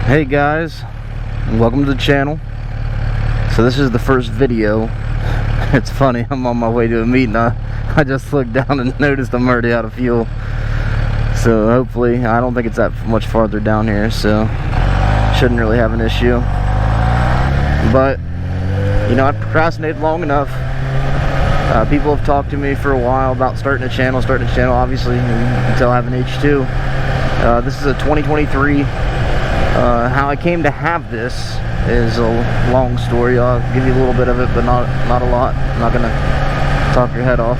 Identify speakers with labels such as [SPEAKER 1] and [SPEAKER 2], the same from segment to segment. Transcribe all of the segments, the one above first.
[SPEAKER 1] Hey guys, and welcome to the channel. So this is the first video. It's funny, I'm on my way to a meeting. I just looked down and noticed I'm already out of fuel. So hopefully, I don't think it's that much farther down here, so shouldn't really have an issue. But, you know, I've procrastinated long enough. People have talked to me for a while about starting a channel, obviously, until I have an H2. This is a 2023. How I came to have this is a long story. I'll give you a little bit of it, but not a lot. I'm not gonna talk your head off.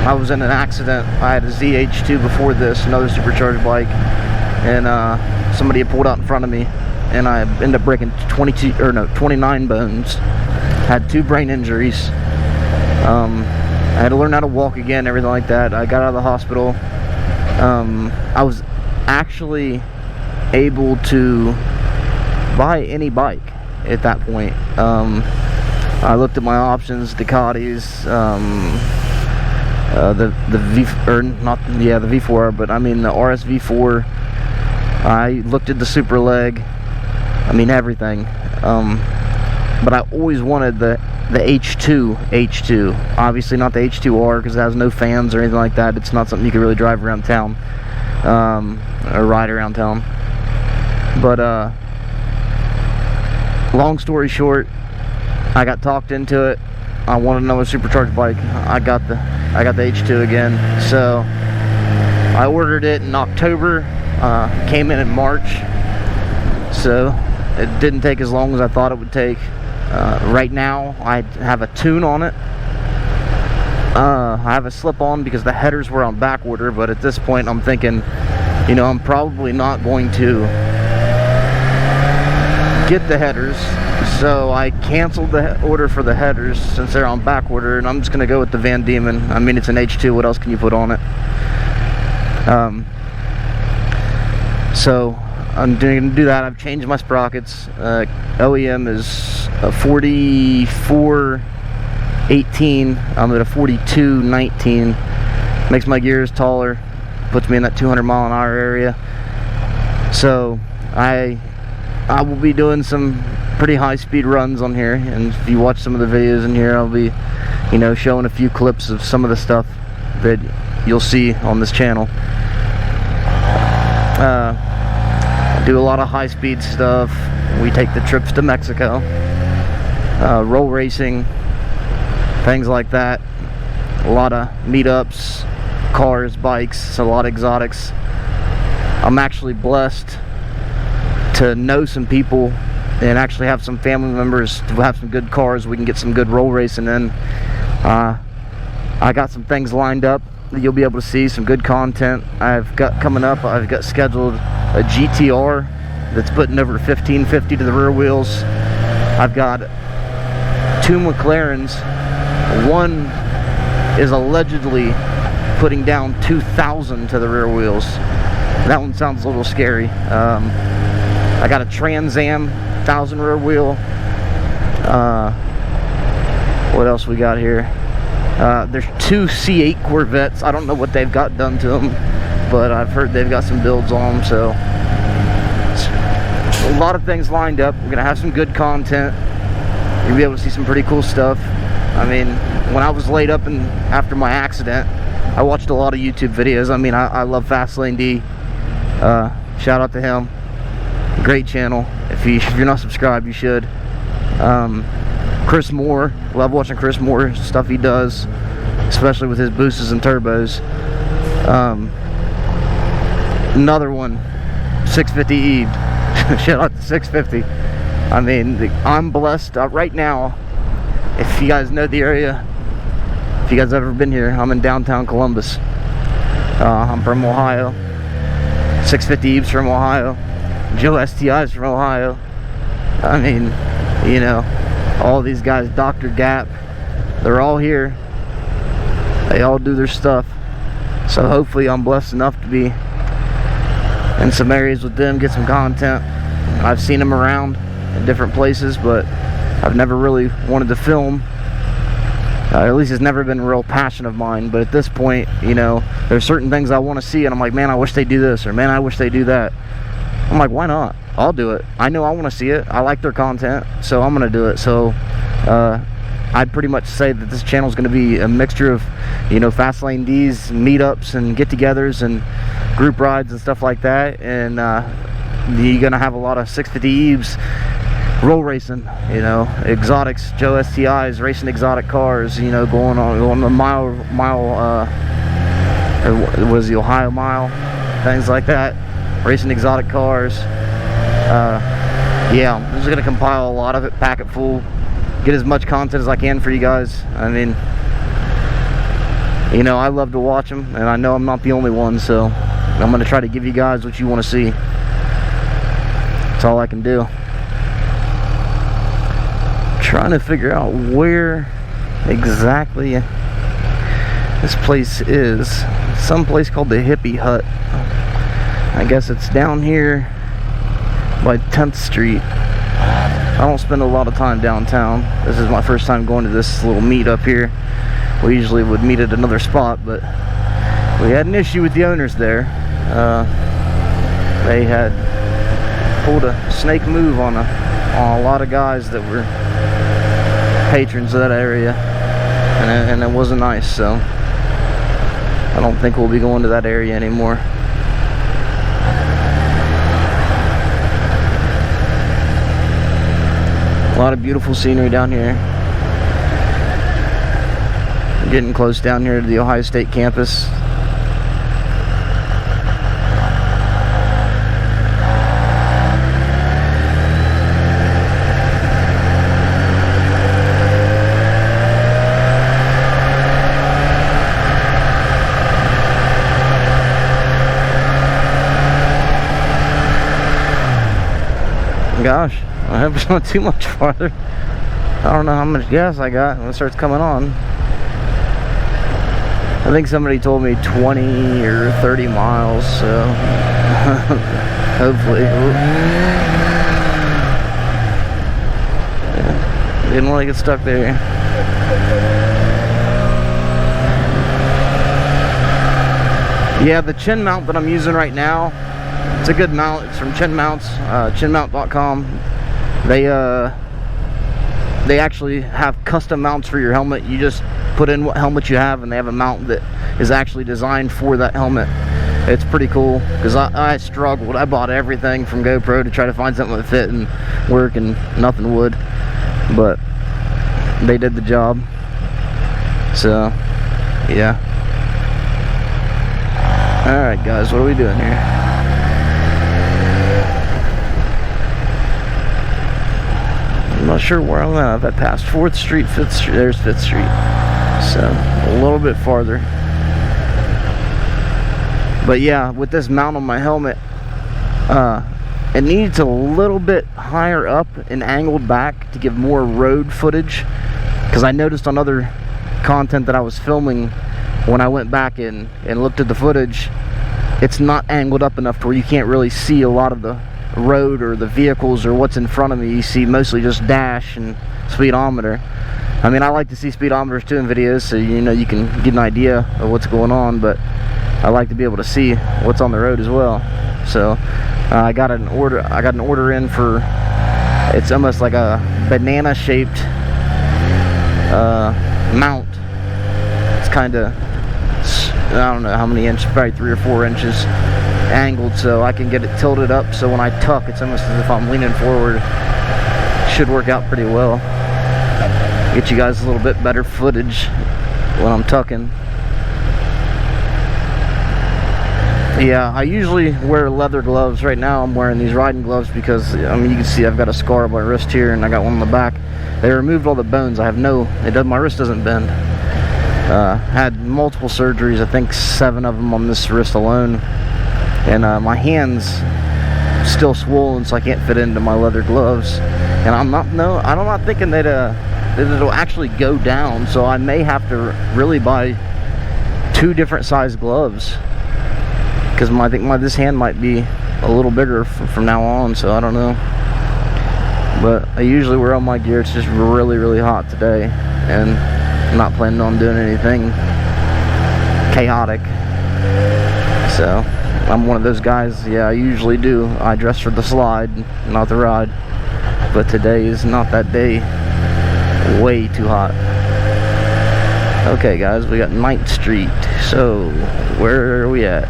[SPEAKER 1] I was in an accident. I had a ZH2 before this, another supercharged bike, and somebody had pulled out in front of me, and I ended up breaking 29 bones. Had 2 brain injuries. I had to learn how to walk again, everything like that. I got out of the hospital. I was actually able to buy any bike at that point. I looked at my options, Ducatis, the V4, but I mean the RS V4. I looked at the Super Leg. I mean everything. But I always wanted the H2. Obviously not the H2R because it has no fans or anything like that. It's not something you can really drive around town or ride around town. But long story short, I got talked into it. I wanted another supercharged bike. I got the H2 again. So I ordered it in October. Came in March. So it didn't take as long as I thought it would take. Right now I have a tune on it. I have a slip-on because the headers were on back order, but at this point I'm thinking, you know, I'm probably not going to get the headers, so I canceled the order for the headers since they're on back order, and I'm just gonna go with the Van Diemen. I mean, it's an H2, what else can you put on it? So I'm gonna do that. I've changed my sprockets. OEM is a 44/18. I'm at a 42/19. Makes my gears taller, puts me in that 200 mile an hour area. So I will be doing some pretty high speed runs on here, and if you watch some of the videos in here, I'll be, you know, showing a few clips of some of the stuff that you'll see on this channel. I do a lot of high speed stuff. We take the trips to Mexico, roll racing, things like that. A lot of meetups, cars, bikes, a lot of exotics. I'm actually blessed to know some people and actually have some family members to have some good cars. We can get some good roll racing in. I got some things lined up that you'll be able to see, some good content. I've got coming up, I've got scheduled a GTR that's putting over 1550 to the rear wheels. I've got 2 McLarens. One is allegedly putting down 2000 to the rear wheels. That one sounds a little scary. I got a Trans Am 1000 rear wheel. What else we got here? There's 2 C8 Corvettes. I don't know what they've got done to them, but I've heard they've got some builds on them. So a lot of things lined up. We're gonna have some good content. You'll be able to see some pretty cool stuff. I mean, when I was laid up and after my accident, I watched a lot of YouTube videos. I mean, I love Fastlane D. Shout out to him. Great channel. If you're not subscribed, you should. Chris Moore, love watching Chris Moore, stuff he does, especially with his boosts and turbos. Another one, 650 Eve. Shout out to 650. I mean, I'm blessed right now. If you guys know the area, if you guys have ever been here, I'm in downtown Columbus. I'm from Ohio. 650 Eve's from Ohio. Joe STI's from Ohio. I mean, you know, all these guys, Dr. Gap, they're all here. They all do their stuff. So hopefully I'm blessed enough to be in some areas with them, get some content. I've seen them around in different places, but I've never really wanted to film. At least it's never been a real passion of mine. But at this point, you know, there's certain things I want to see, and I'm like, man, I wish they do this, or man, I wish they do that. I'm like, why not? I'll do it. I know I want to see it. I like their content, so I'm gonna do it. So I'd pretty much say that this channel is going to be a mixture of, you know, fast lane D's, meetups and get-togethers and group rides and stuff like that. And you're going to have a lot of 650 Eves, roll racing, you know, exotics, Joe STIs, racing exotic cars, you know, going on the mile, or what is the Ohio Mile, things like that, racing exotic cars. Yeah, I'm just going to compile a lot of it, pack it full, get as much content as I can for you guys. I mean, you know, I love to watch them, and I know I'm not the only one, so I'm going to try to give you guys what you want to see. That's all I can do. Trying to figure out where exactly this place is. Some place called the Hippie Hut. I guess it's down here by 10th Street. I don't spend a lot of time downtown. This is my first time going to this little meet up here. We usually would meet at another spot, but we had an issue with the owners there. They had pulled a snake move on a lot of guys that were patrons of that area, and it wasn't nice. So I don't think we'll be going to that area anymore. A lot of beautiful scenery down here. We're getting close down here to the Ohio State campus. Gosh, I hope it's not too much farther. I don't know how much gas I got when it starts coming on. I think somebody told me 20 or 30 miles, so hopefully. Yeah, didn't want to get stuck there. Yeah, the chin mount that I'm using right now, it's a good mount. It's from Chin Mounts, chinmount.com. They actually have custom mounts for your helmet. You just put in what helmet you have, and they have a mount that is actually designed for that helmet. It's pretty cool, because I struggled. I bought everything from GoPro to try to find something that fit and work, and nothing would. But they did the job. So, yeah. Alright guys, what are we doing here? I'm not sure where I'm at. I've passed 4th Street, 5th Street. There's 5th Street. So, a little bit farther. But yeah, with this mount on my helmet, it needs a little bit higher up and angled back to give more road footage. Because I noticed on other content that I was filming, when I went back and looked at the footage, it's not angled up enough to where you can't really see a lot of the road or the vehicles or what's in front of me. You see mostly just dash and speedometer. I mean, I like to see speedometers too in videos, so you know you can get an idea of what's going on, but I like to be able to see what's on the road as well. So I got an order in for, it's almost like a banana shaped mount. It's kind of, I don't know how many inches, probably 3 or 4 inches angled, so I can get it tilted up, so when I tuck, it's almost as if I'm leaning forward. Should work out pretty well. Get you guys a little bit better footage when I'm tucking. Yeah, I usually wear leather gloves. Right now I'm wearing these riding gloves because, I mean, you can see I've got a scar on my wrist here, and I got one on the back. They removed all the bones. I have my wrist doesn't bend. Had multiple surgeries, I think 7 of them on this wrist alone. And my hands still swollen, so I can't fit into my leather gloves. And I'm not thinking that it'll actually go down, so I may have to really buy 2 different size gloves, because I think this hand might be a little bigger from now on, so I don't know. But I usually wear all my gear. It's just really, really hot today, and I'm not planning on doing anything chaotic. So I'm one of those guys, yeah, I usually do. I dress for the slide, not the ride. But today is not that day. Way too hot. Okay guys, we got 9th Street. So, where are we at?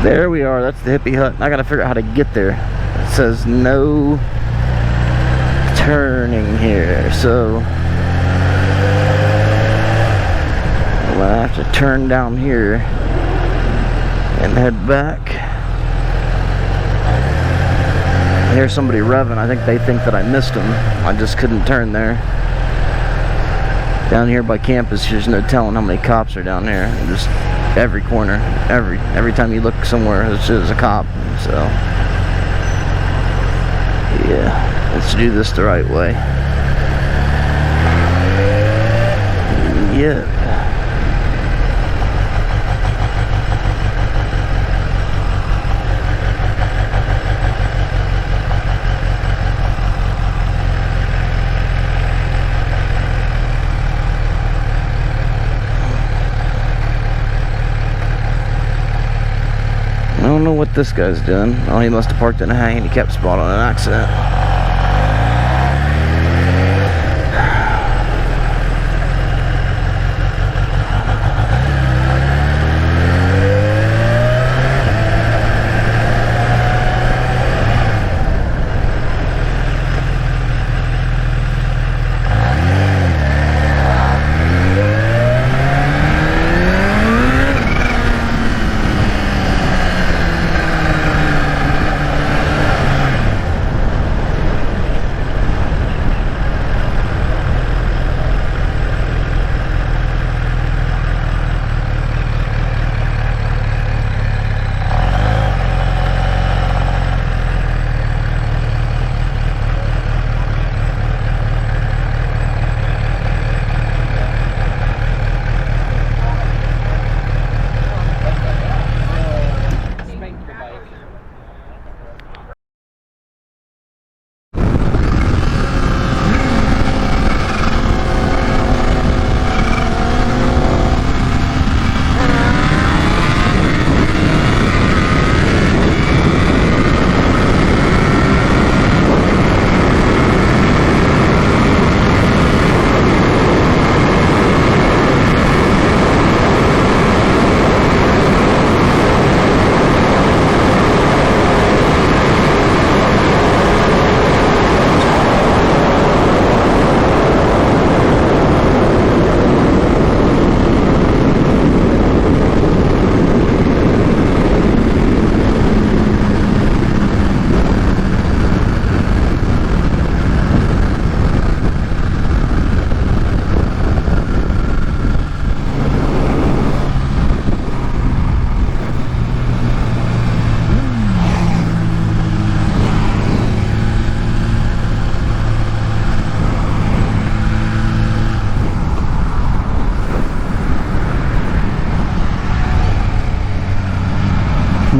[SPEAKER 1] There we are, that's the hippie hut. I gotta figure out how to get there. It says no turning here, so I'm gonna have to turn down here and head back. I hear somebody revving. I think they think that I missed them. I just couldn't turn there. Down here by campus, there's no telling how many cops are down here. Just every corner, every time you look somewhere, there's a cop. So yeah, let's do this the right way. Yeah. I don't know what this guy's doing. Oh, he must have parked in a handicapped spot on an accident.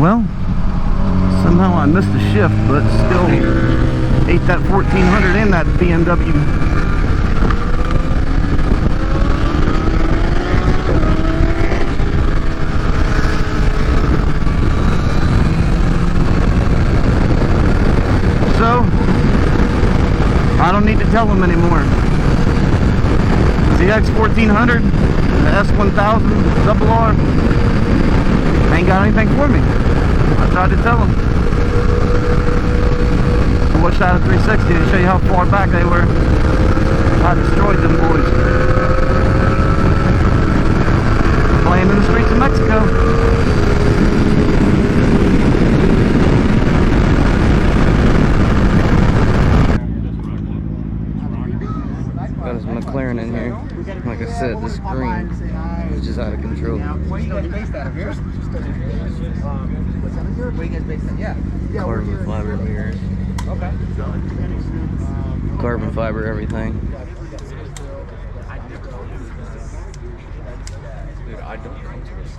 [SPEAKER 1] Well, somehow I missed a shift, but still ate that 1400 in that BMW. So, I don't need to tell them anymore. The X1400, the S1000, double R, ain't got anything for me. I tried to tell them. I watched out of 360 to show you how far back they were. I destroyed them boys. Playing in the streets of Mexico. Got his McLaren in here. Like I said, this green is just out of control. Carbon fiber mirrors. Okay. Carbon fiber, everything.
[SPEAKER 2] Dude, I don't come to this.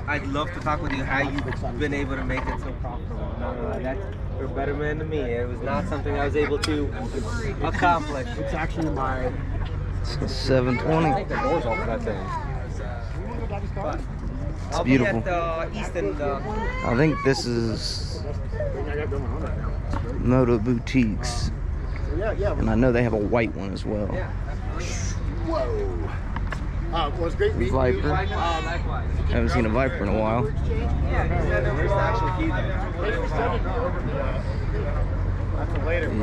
[SPEAKER 3] I'd love to talk with you how you've been able to make it so profitable. You're a better man than me. It was not something I was able to accomplish.
[SPEAKER 2] It's actually my...
[SPEAKER 1] It's 720.
[SPEAKER 2] Take the doors off that thing.
[SPEAKER 1] It's beautiful.
[SPEAKER 3] I'll be at the East
[SPEAKER 1] I think this is Moto Boutiques. And I know they have a white one as well.
[SPEAKER 2] Whoa. Well, it's great meeting you.
[SPEAKER 1] Viper. Haven't seen a Viper in a while.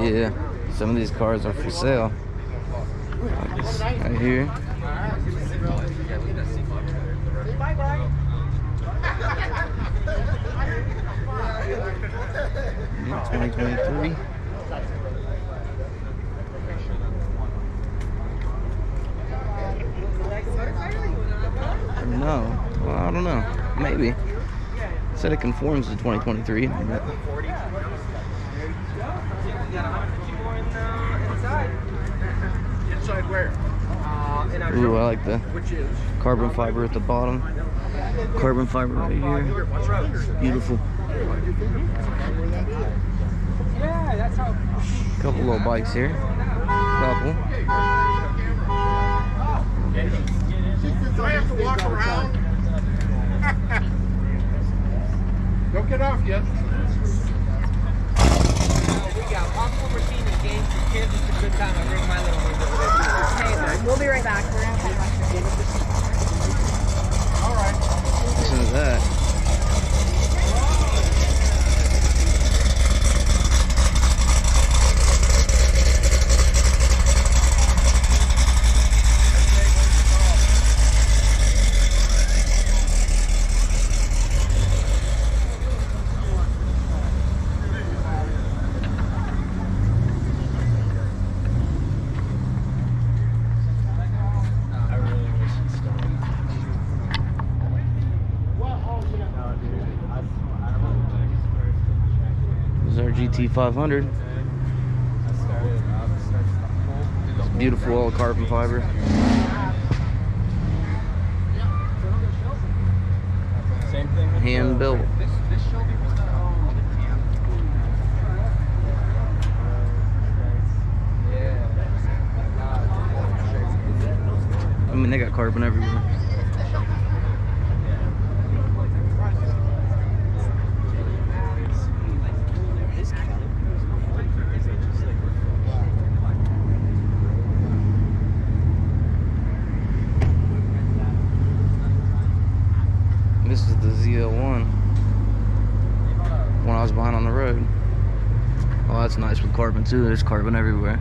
[SPEAKER 1] Yeah, some of these cars are for sale. Like this right here. Yeah, 2023. No, well, I don't know. Maybe. It said it conforms to 2023.
[SPEAKER 2] Inside where?
[SPEAKER 1] Ooh, I like the carbon fiber at the bottom. Carbon fiber right here. Beautiful. Couple little bikes here. Couple.
[SPEAKER 2] Do I have to walk around? Don't get off yet.
[SPEAKER 3] We got popcorn machine and games for kids. It's a good time. I bring my little ones over there too.
[SPEAKER 4] We'll be right back. We're gonna come back.
[SPEAKER 2] All right.
[SPEAKER 1] Listen to that. Our GT 500. Beautiful all carbon fiber.
[SPEAKER 2] Same thing.
[SPEAKER 1] Hand built.
[SPEAKER 2] This Shelby was
[SPEAKER 1] I mean, they got carbon everywhere. This is the ZL1. When I was behind on the road. Oh, that's nice with carbon too. There's carbon everywhere.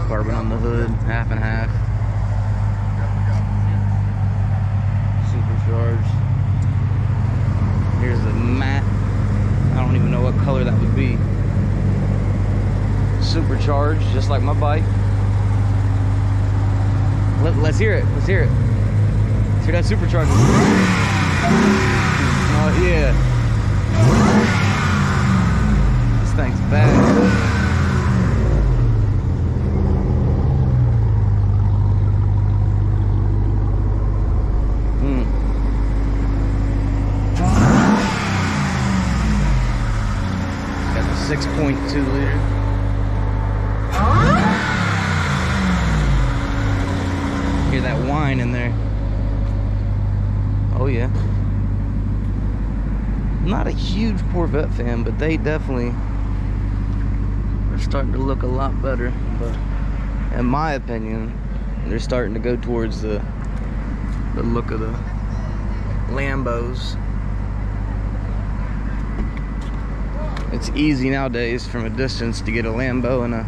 [SPEAKER 1] Carbon on the hood, half and half. Supercharged. Here's the matte. I don't even know what color that would be. Supercharged, just like my bike. Let's hear it. Let's hear it. Let's hear that supercharger. Oh yeah. This thing's bad. Got the 6.2 liter. Hear that whine in there. Oh yeah. I'm not a huge Corvette fan, but they definitely are starting to look a lot better. But in my opinion, they're starting to go towards the look of the Lambos. It's easy nowadays from a distance to get a Lambo and a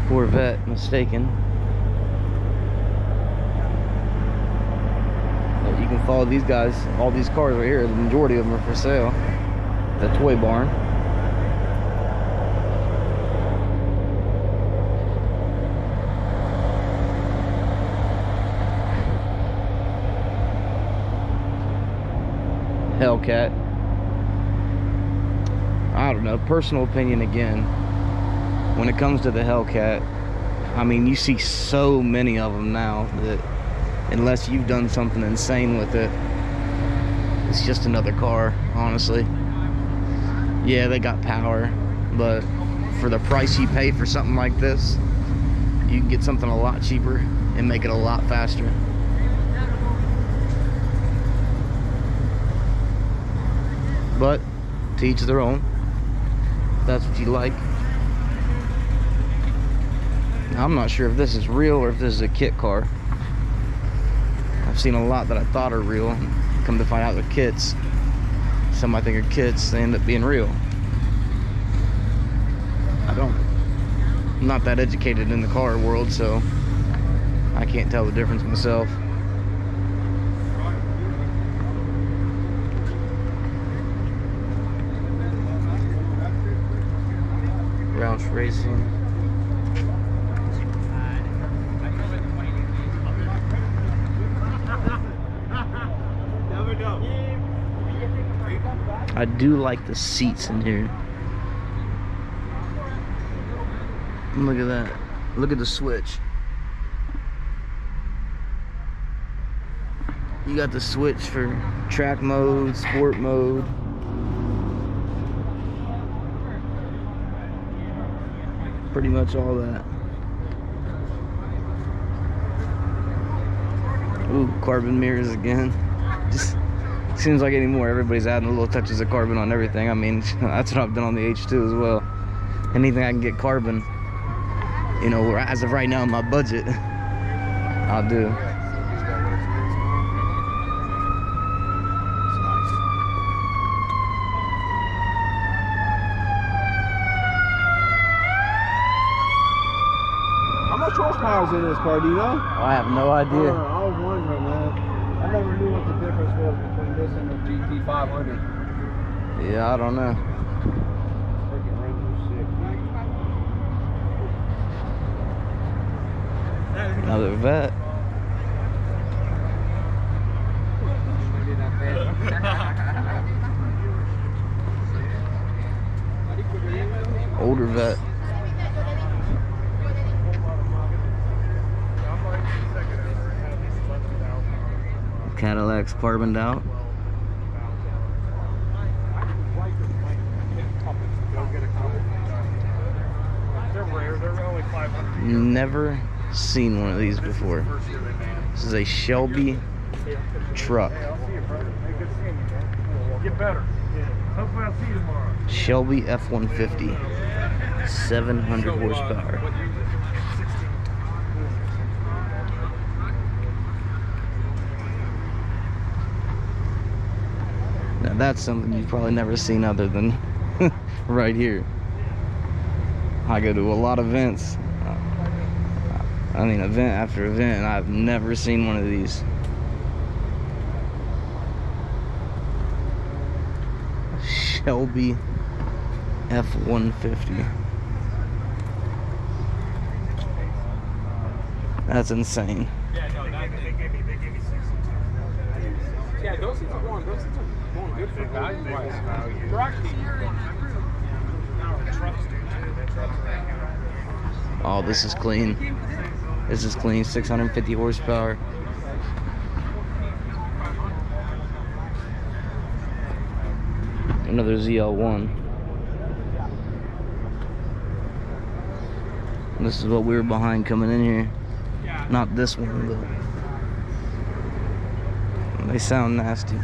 [SPEAKER 1] Corvette mistaken. But you can follow these guys, all these cars right here, the majority of them are for sale. The toy barn. Hellcat. I don't know, personal opinion again. When it comes to the Hellcat, I mean, you see so many of them now that unless you've done something insane with it, it's just another car, honestly. Yeah, they got power, but for the price you pay for something like this, you can get something a lot cheaper and make it a lot faster. But to each their own. If that's what you like. Now, I'm not sure if this is real or if this is a kit car. I've seen a lot that I thought are real. Come to find out they're kits. Some I think are kits, they end up being real. I'm not that educated in the car world, so I can't tell the difference myself. Roush Racing. I do like the seats in here. Look at that. Look at the switch. You got the switch for track mode, sport mode. Pretty much all that. Ooh, carbon mirrors again. Just seems like anymore everybody's adding little touches of carbon on everything. I mean, that's what I've done on the H2 as well. Anything I can get carbon, you know, as of right now in my budget, I'll do.
[SPEAKER 2] How much horsepower is in this car, do you know?
[SPEAKER 1] I have no idea.
[SPEAKER 2] I was wondering, man. I never knew what the difference was between this and the GT500.
[SPEAKER 1] Yeah, I don't know.
[SPEAKER 2] Freaking Ranger's sick.
[SPEAKER 1] Another vet. Older vet. Cadillac's carboned out. Never seen one of these before. This is a Shelby truck.
[SPEAKER 2] Get better. Hopefully I'll see you tomorrow.
[SPEAKER 1] Shelby F-150. 700 horsepower. Now that's something you've probably never seen other than right here. I go to a lot of events. I mean, event after event, and I've never seen one of these. Shelby F-150. That's insane.
[SPEAKER 2] Yeah, no, they gave me 6. Yeah, those seats are going good for value. They're actually trucks do too. They trucks are.
[SPEAKER 1] Oh, this is clean. This is clean. 650 horsepower. Another ZL1. And this is what we were behind coming in here. Not this one, but they sound nasty.